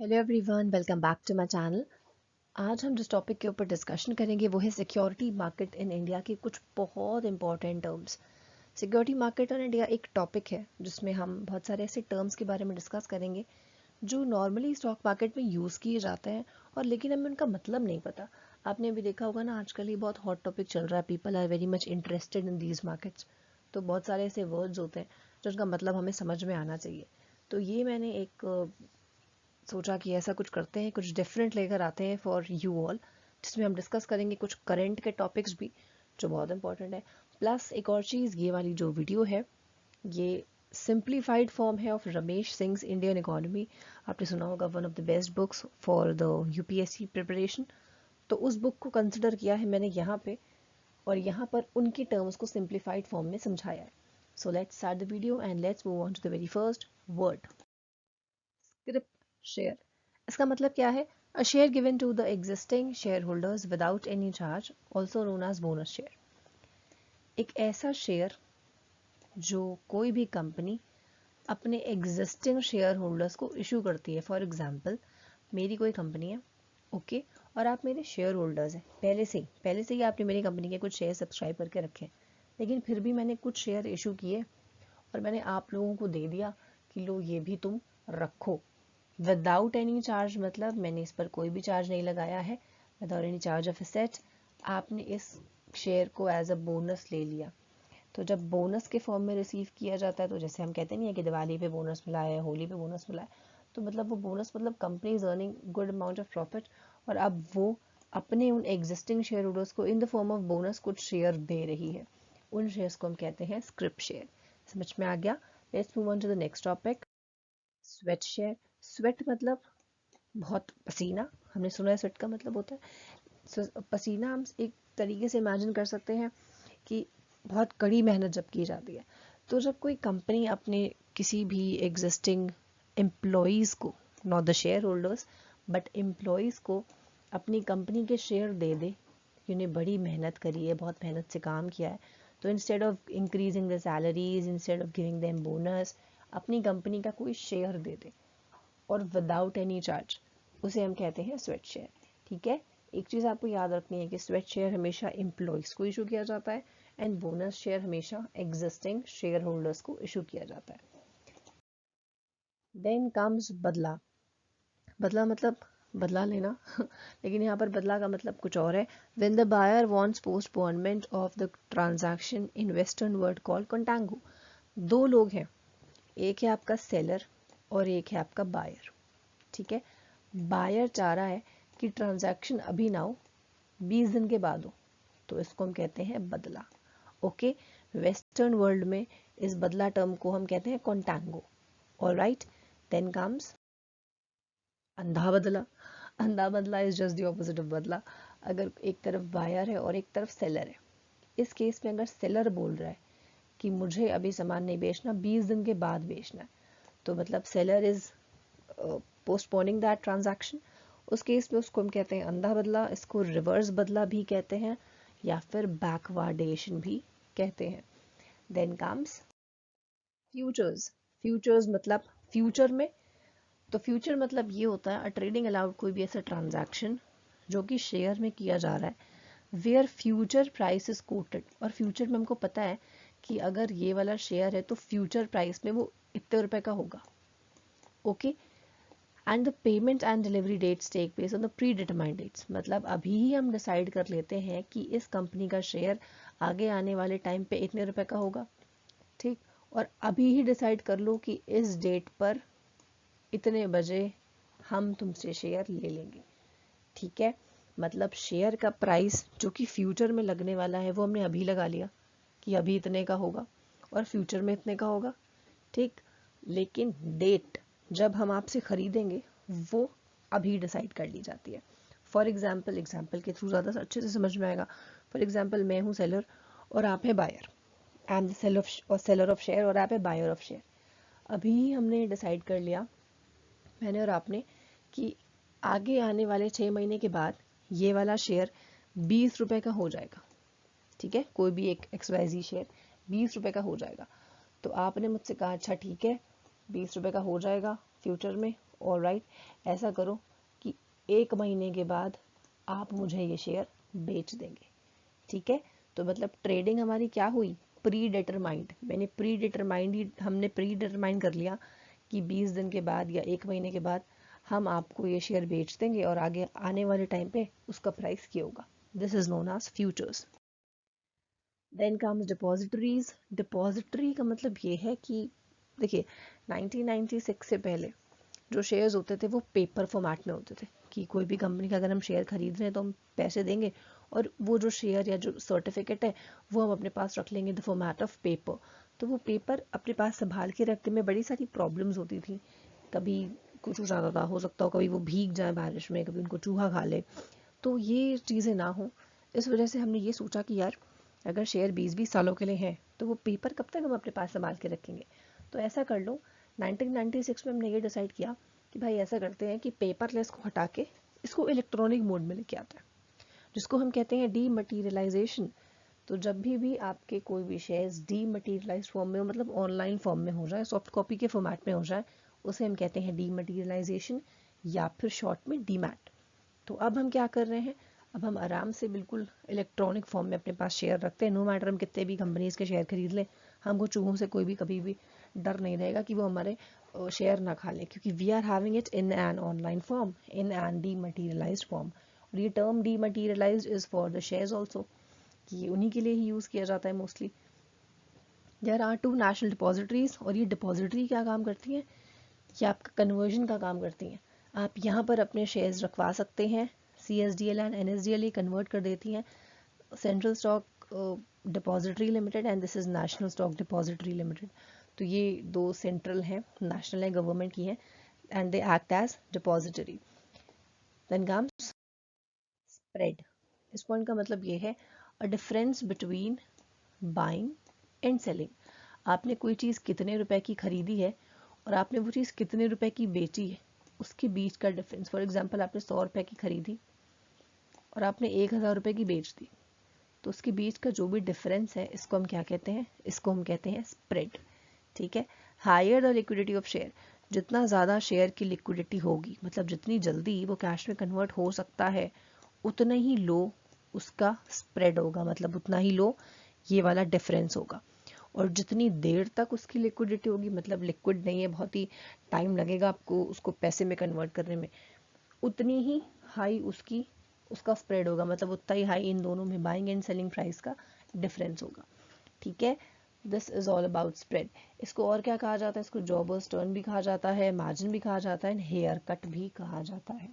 Hello everyone, welcome back to my channel. आज हम जिस टॉपिक के ऊपर डिस्कशन करेंगे वो है सिक्योरिटी मार्केट इन इंडिया के कुछ बहुत important terms. Security market in India एक टॉपिक है जिसमें हम बहुत सारे ऐसे टर्म्स के बारे में डिस्कस करेंगे जो नॉर्मली स्टॉक मार्केट में यूज़ किए जाते हैं और लेकिन हमें उनका मतलब नहीं पता। आपने अभी देखा होगा ना, आजकल ये बहुत हॉट टॉपिक चल रहा है, people are very much interested in these markets. तो बहुत सारे ऐसे वर्ड्स होते हैं जो उनका मतलब हमें समझ में आना चाहिए। तो ये मैंने एक सोचा कि ऐसा कुछ करते हैं, कुछ डिफरेंट लेकर आते हैं फॉर यू ऑल, जिसमें हम डिस्कस करेंगे कुछ करंट के टॉपिक्स भी जो बहुत इंपॉर्टेंट है। प्लस एक और चीज़, ये वाली जो वीडियो है ये सिंप्लीफाइड फॉर्म है of Ramesh Singh Indian economy. आपने सुना होगा, one of the best books for the UPSC preparation. तो उस बुक को कंसिडर किया है मैंने यहाँ पे, और यहाँ पर उनकी टर्म्स को सिंप्लीफाइड फॉर्म में समझाया है। So let's start the video and let's move on to the very first word, script share. इसका मतलब क्या है? A share given to the existing share holders without any charge, also known as bonus share. एक ऐसा share जो कोई भी company अपने एग्जिस्टिंग शेयर होल्डर्स को इशू करती है। फॉर एग्जाम्पल, मेरी कोई कंपनी है, ओके, और आप मेरे शेयर होल्डर्स हैं, पहले से ही आपने मेरी कंपनी के कुछ शेयर सब्सक्राइब करके रखे हैं, लेकिन फिर भी मैंने कुछ शेयर इशू किए और मैंने आप लोगों को दे दिया कि लो ये भी तुम रखो। विदाउट एनी चार्ज मतलब मैंने इस पर कोई भी चार्ज नहीं लगाया है, without any charge of asset आपने इस शेयर को एज अ बोनस ले लिया। तो जब बोनस के फॉर्म में रिसीव किया जाता है, तो जैसे हम कहते नहीं है कि दिवाली पे बोनस मिला है, होली पे बोनस मिला है, तो मतलब वो बोनस मतलब company is earning good amount of profit और अब वो अपने उन एग्जिस्टिंग शेयर होल्डर्स को in the form of bonus कुछ शेयर दे रही है। उन शेयर्स को हम कहते हैं स्क्रिप शेयर। समझ में आ गया? Let's move on to the next topic, sweat share. Sweat मतलब बहुत पसीना, हमने सुना है स्वेट का मतलब होता है पसीना। हम एक तरीके से इमेजिन कर सकते हैं कि बहुत कड़ी मेहनत जब की जाती है। तो जब कोई कंपनी अपने किसी भी एग्जिस्टिंग एम्प्लॉयज़ को, not the share holders but employees को, अपनी कंपनी के शेयर दे दे, उन्हें बड़ी मेहनत करी है, बहुत मेहनत से काम किया है, तो instead of increasing the salaries, instead of giving them bonus, अपनी कंपनी का कोई शेयर दे दे और विदाउट एनी चार्ज, उसे हम कहते हैं स्वेट शेयर। ठीक है, एक चीज़ आपको याद रखनी है कि स्वेट शेयर हमेशा एम्प्लॉयज़ को इशू किया जाता है एंड बोनस शेयर हमेशा एग्जिस्टिंग शेयर होल्डर्स को इशू किया जाता है। देन कम्स बदला। बदला मतलब बदला लेना लेकिन यहाँ पर बदला का मतलब कुछ और है। When the buyer wants postponement of the transaction in western world called contango. दो लोग हैं, एक है आपका सेलर और एक है आपका बायर। ठीक है, बायर चाह रहा है कि ट्रांजैक्शन अभी ना हो, 20 दिन के बाद हो, तो इसको हम कहते हैं बदला। ओके, वेस्टर्न वर्ल्ड में इस बदला टर्म को हम कहते हैं कॉन्टैंगो। ऑलराइट, देन कम्स अंधा बदला। अंधा बदला is just the opposite of बदला। अगर एक तरफ बायर है और एक तरफ सेलर है, इस केस में अगर सेलर बोल रहा है कि मुझे अभी सामान नहीं बेचना, 20 दिन के बाद बेचना है, तो मतलब seller is postponing that transaction. उस केस में उसको हम कहते हैं अंधा बदला। इसको रिवर्स बदला भी कहते हैं या फिर बैकवार्डेशन भी कहते हैं। Then comes futures. फ्यूचर्स मतलब फ्यूचर में, तो फ्यूचर मतलब ये होता है अ ट्रेडिंग अलाउड कोई भी ऐसा ट्रांजैक्शन जो कि शेयर में किया जा रहा है, where future price is quoted. और फ्यूचर में हमको पता है कि अगर ये वाला शेयर है तो फ्यूचर प्राइस में वो इतने रुपए का होगा। Okay, and the payment and delivery dates take place on the predetermined dates. मतलब अभी ही हम डिसाइड कर लेते हैं कि इस कंपनी का शेयर आगे आने वाले टाइम पे इतने रुपए का होगा, ठीक, और अभी ही डिसाइड कर लो कि इस डेट पर इतने बजे हम तुमसे शेयर ले लेंगे। ठीक है, मतलब शेयर का प्राइस जो कि फ्यूचर में लगने वाला है वो हमने अभी लगा लिया कि अभी इतने का होगा और फ्यूचर में इतने का होगा। ठीक, लेकिन डेट जब हम आपसे खरीदेंगे वो अभी डिसाइड कर ली जाती है। फॉर एग्जाम्पल, एग्जाम्पल के थ्रू ज़्यादा अच्छे से समझ में आएगा। फॉर एग्जाम्पल, मैं हूँ सेलर और आप है buyer. I am the seller of share और आप है बायर ऑफ शेयर। अभी हमने डिसाइड कर लिया, मैंने और आपने, कि आगे आने वाले 6 महीने के बाद ये वाला शेयर 20 रुपए का हो जाएगा। ठीक है, कोई भी एक XYZ शेयर 20 रुपए का हो जाएगा। तो आपने मुझसे कहा अच्छा ठीक है, 20 रुपए का हो जाएगा फ्यूचर में, ऑलराइट, ऐसा करो कि 1 महीने के बाद आप मुझे ये शेयर बेच देंगे, ठीक है। तो मतलब ट्रेडिंग हमारी क्या हुई, प्री डिटरमाइंड। हमने प्री डिटरमाइंड कर लिया कि 20 दिन के बाद या 1 महीने के बाद हम आपको ये शेयर बेच देंगे और आगे आने वाले टाइम पे उसका प्राइस क्या होगा। This is known as futures. Then comes depositories. Depository का मतलब ये है कि देखिए 1996 से पहले जो शेयर्स होते थे वो पेपर फॉर्मेट में होते थे, कि कोई भी कंपनी का अगर हम शेयर खरीद रहे हैं तो हम पैसे देंगे और वो जो शेयर या जो सर्टिफिकेट है वो हम अपने पास रख लेंगे द फॉर्मेट ऑफ पेपर। तो वो पेपर अपने पास संभाल के रखने में बड़ी सारी प्रॉब्लम्स होती थी। कभी कुछ हो जाता था, हो सकता हो कभी वो भीग जाए बारिश में, कभी उनको चूहा खा ले, तो ये चीज़ें ना हो। इस वजह से हमने ये सोचा कि यार अगर शेयर 20-20 सालों के लिए है तो वो पेपर कब तक हम अपने पास संभाल के रखेंगे। तो ऐसा कर लो, 1996 में हमने ये डिसाइड किया कि भाई ऐसा करते हैं कि पेपरलेस को हटा के इसको इलेक्ट्रॉनिक मोड में लेके आता है, जिसको हम कहते हैं डीमटीरियलाइजेशन। तो जब भी आपके कोई भी शेयर्स डीमटीरियलाइज फॉर्म में हो, मतलब ऑनलाइन फॉर्म में हो जाए, सॉफ्ट कॉपी के फॉर्मेट में हो जाए, उसे हम कहते हैं डीमटीरियलाइजेशन या फिर शॉर्ट में डीमैट। तो अब हम क्या कर रहे हैं, अब हम आराम से बिल्कुल इलेक्ट्रॉनिक फॉर्म में अपने पास शेयर रखते हैं। नो मैटर हम कितने भी कंपनीज के शेयर खरीद लें, हमको चूहों से कोई भी कभी भी डर नहीं रहेगा कि वो हमारे शेयर ना खा लें, क्योंकि we are having it in an online form, in an dematerialized form. और ये term dematerialized is for the shares also, कि उन्हीं के लिए ही यूज़ किया जाता है mostly. There are 2 national depositories, और ये डिपॉजिटरी क्या काम करती हैं, ये आपका कन्वर्जन का काम करती हैं। आप यहाँ पर अपने शेयर्स रखवा सकते हैं, CSDL एंड NSDL कन्वर्ट कर देती हैं। Central stock depository limited and this is national stock depository limited. तो ये 2 सेंट्रल हैं, नेशनल है, गवर्नमेंट की हैं, and they act as depository. Then comes spread. इस पॉइंट का मतलब ये है a difference between buying and selling. आपने कोई चीज़ कितने रुपए की खरीदी है और आपने वो चीज़ कितने रुपए की बेची है, उसके बीच का डिफरेंस। फॉर एग्जांपल आपने 100 रुपए की खरीदी और आपने 1000 रुपए की बेच दी, तो उसके बीच का जो भी डिफरेंस है इसको हम क्या कहते हैं, इसको हम कहते हैं स्प्रेड, ठीक है। Higher the liquidity of share, जितना ज़्यादा शेयर की लिक्विडिटी होगी, मतलब जितनी जल्दी वो कैश में कन्वर्ट हो सकता है, उतना ही लो उसका स्प्रेड होगा, मतलब उतना ही लो ये वाला डिफरेंस होगा। और जितनी देर तक उसकी लिक्विडिटी होगी, मतलब लिक्विड नहीं है, बहुत ही टाइम लगेगा आपको उसको पैसे में कन्वर्ट करने में, उतनी ही हाई उसका स्प्रेड होगा, मतलब उतना ही हाई इन दोनों में बाइंग एंड सेलिंग प्राइस का डिफरेंस होगा, ठीक है। This is all about spread. इसको और क्या कहा जाता है, इसको जॉबर्स टर्न भी कहा जाता है, मार्जिन भी कहा जाता है, हेयर कट भी कहा जाता है,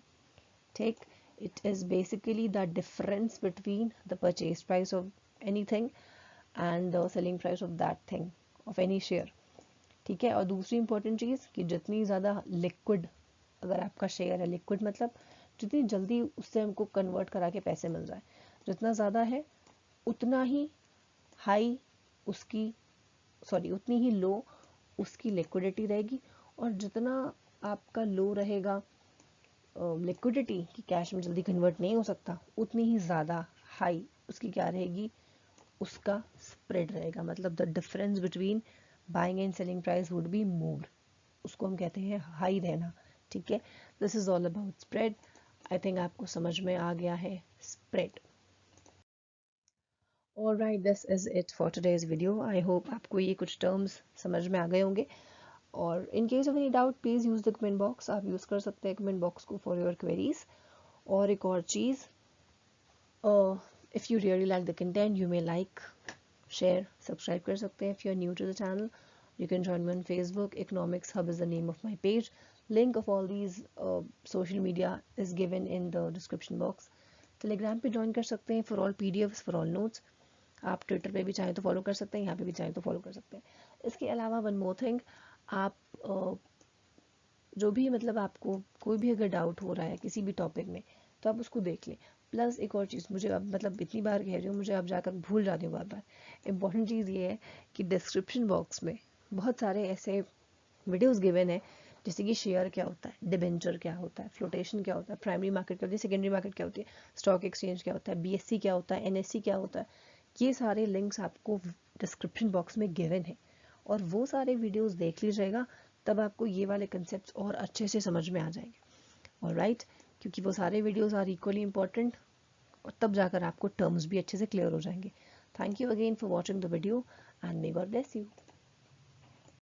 ठीक। It is basically the difference between the purchase price of anything and the selling price of that thing, of any share, ठीक है। और दूसरी इंपॉर्टेंट चीज़ कि जितनी ज़्यादा लिक्विड अगर आपका शेयर है, लिक्विड मतलब जितनी जल्दी उससे हमको कन्वर्ट करा के पैसे मिल जाए, जितना ज़्यादा है उतना ही हाई उसकी उतनी ही लो उसकी लिक्विडिटी रहेगी। और जितना आपका लो रहेगा लिक्विडिटी कि कैश में जल्दी कन्वर्ट नहीं हो सकता, उतनी ही ज़्यादा हाई उसकी क्या रहेगी, उसका स्प्रेड रहेगा, मतलब the difference between buying and selling price would be more, उसको हम कहते हैं हाई रहना, ठीक है। This is all about spread. I think आपको समझ में आ गया है spread. Alright, this is it for today's video. I hope आपको ये कुछ टर्म्स समझ में आ गए होंगे, और in case of any doubt please use the comment box, आप यूज़ कर सकते हैं कमेंट बॉक्स को फॉर योर क्वेरीज। और एक और चीज़, if you really like the content you may like, share, subscribe कर सकते हैं। If you are new to the channel you can join me on Facebook. Economics Hub is the name of my page. Link of all these social media is given in the description box. Telegram पे join कर सकते हैं for all PDFs, for all notes. आप Twitter पे भी चाहें तो follow कर सकते हैं, यहाँ पे भी चाहें तो फॉलो कर सकते हैं। इसके अलावा वन मोर थिंग, आप जो भी मतलब आपको कोई भी अगर डाउट हो रहा है किसी भी टॉपिक में तो आप उसको देख लें। प्लस एक और चीज़, मुझे अब मतलब इतनी बार कह रही हूँ, मुझे अब जाकर भूल जाती हूँ बार बार। इम्पॉर्टेंट चीज़ ये है कि डिस्क्रिप्शन बॉक्स में बहुत सारे ऐसे वीडियोस गिवन है, जैसे कि शेयर क्या होता है, डिबेंचर क्या होता है, फ्लोटेशन क्या होता है, प्राइमरी मार्केट क्या होती है, सेकेंडरी मार्केट क्या होती है, स्टॉक एक्सचेंज क्या होता है, BSC क्या होता है, NSE क्या होता है। ये सारे लिंक्स आपको डिस्क्रिप्शन बॉक्स में गिवन है, और वो सारे वीडियोस देख लीजिएगा तब आपको ये वाले कंसेप्ट और अच्छे से समझ में आ जाएंगे। ऑलराइट, क्योंकि वो सारे वीडियोस आर इक्वली इंपॉर्टेंट, और तब जाकर आपको टर्म्स भी अच्छे से क्लियर हो जाएंगे। Thank you again for watching the video and may God bless you.